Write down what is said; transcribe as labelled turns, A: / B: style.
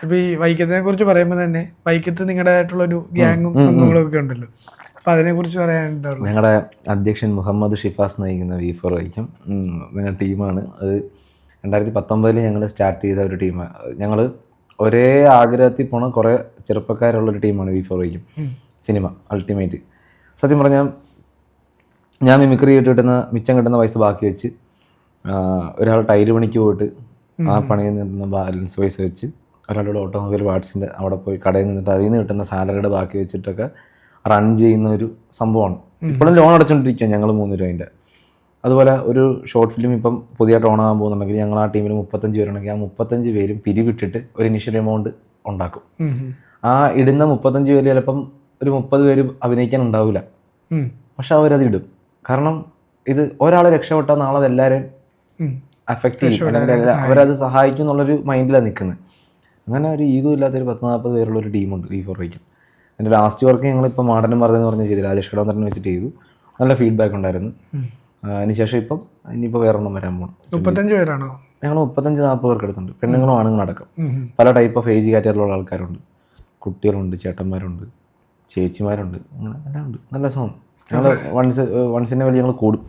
A: ഇപ്പൊ ഈ വൈക്കത്തിനെ കുറിച്ച് പറയുമ്പോൾ തന്നെ വൈക്കത്ത് നിങ്ങളുടേതായിട്ടുള്ളൊരു ഗ്യാങ്ങും സംഭവങ്ങളും ഒക്കെ ഉണ്ടല്ലോ, അപ്പൊ അതിനെ കുറിച്ച് പറയാനുണ്ടല്ലോ.
B: ഞങ്ങളുടെ അധ്യക്ഷൻ മുഹമ്മദ് ഷിഫാസ് നയിക്കുന്ന V4 വൈക്കം നിങ്ങളുടെ ടീമാണ്. അത് 2019 ഞങ്ങൾ സ്റ്റാർട്ട് ചെയ്ത ഒരു ടീമാണ്. ഞങ്ങൾ ഒരേ ആഗ്രഹത്തിൽ പോണ കുറേ ചെറുപ്പക്കാരുള്ളൊരു ടീമാണ് V4 വൈക്കം സിനിമ അൾട്ടിമേറ്റ്. സത്യം പറഞ്ഞാൽ ഞാൻ മിമിക്രി മിച്ചം കിട്ടുന്ന പൈസ ബാക്കി വെച്ച് ഒരാൾ ടൈല് പണിക്ക് പോയിട്ട് ആ പണിയിൽ നിന്ന ബാലൻസ് പൈസ വെച്ച് ഒരാളുടെ ഓട്ടോമൊബൈൽ പാർട്സിൻ്റെ അവിടെ പോയി കടയിൽ നിന്നിട്ട് അതിൽ നിന്ന് കിട്ടുന്ന സാലറിയുടെ ബാക്കി വെച്ചിട്ടൊക്കെ റൺ ചെയ്യുന്ന ഒരു സംഭവമാണ്. ഇപ്പോഴും ലോൺ അടച്ചുകൊണ്ടിരിക്കുകയാണ് ഞങ്ങൾ 3 രൂപ അതിൻ്റെ. അതുപോലെ ഒരു ഷോർട്ട് ഫിലിം ഇപ്പം പുതിയതായിട്ട് ഓണാകാൻ പോകുന്നുണ്ടെങ്കിൽ ഞങ്ങൾ ആ ടീമിൽ 35 പേരുണ്ടെങ്കിൽ ആ 35 പേരും പിരിവിട്ടിട്ട് ഒരു ഇനിഷ്യൽ എമൗണ്ട് ഉണ്ടാക്കും. ആ ഇടുന്ന 35 പേര് ചിലപ്പം ഒരു 30 പേര് അഭിനയിക്കാൻ ഉണ്ടാവില്ല, പക്ഷെ അവരത് ഇടും. കാരണം ഇത് ഒരാളെ രക്ഷപ്പെട്ടാൽ നാളെ അതെല്ലാവരെയും അഫക്റ്റ് ചെയ്യും, അല്ലെങ്കിൽ അവരത് സഹായിക്കും എന്നുള്ളൊരു മൈൻഡിലാണ് നിൽക്കുന്നത്. അങ്ങനെ ഒരു ഈഗോ ഇല്ലാത്തൊരു 10-40 പേരുള്ള ഒരു ടീമുണ്ട് V4 വൈക്കം. എൻ്റെ ലാസ്റ്റ് വർക്ക് ഞങ്ങളിപ്പോൾ മാടനും മറുതെന്ന് പറഞ്ഞ് ചെയ്തു, രാജേഷ് കടവന്ത്രനെ വെച്ചിട്ട് ചെയ്തു. നല്ല ഫീഡ്ബാക്ക് ഉണ്ടായിരുന്നു. അതിനുശേഷം ഇനിയിപ്പോൾ വേറെ ഒന്നും വരാൻ പോകണം.
A: 35 പേരാണോ?
B: ഞങ്ങൾ 35-40 പേർക്ക് എടുത്തുണ്ട്, പെണ്ണുങ്ങളും ആണുങ്ങളും അടക്കം. പല ടൈപ്പ് ഓഫ് ഏജ് കാറ്റഗറിയിലുള്ള ആൾക്കാരുണ്ട്, കുട്ടികളുണ്ട്, ചേട്ടന്മാരുണ്ട്, ചേച്ചിമാരുണ്ട്, അങ്ങനെ എല്ലാം ഉണ്ട്. നല്ല രസമാണ്. ഞങ്ങൾ വൺസിൻ്റെ വലിയ ഞങ്ങൾ കൂടും.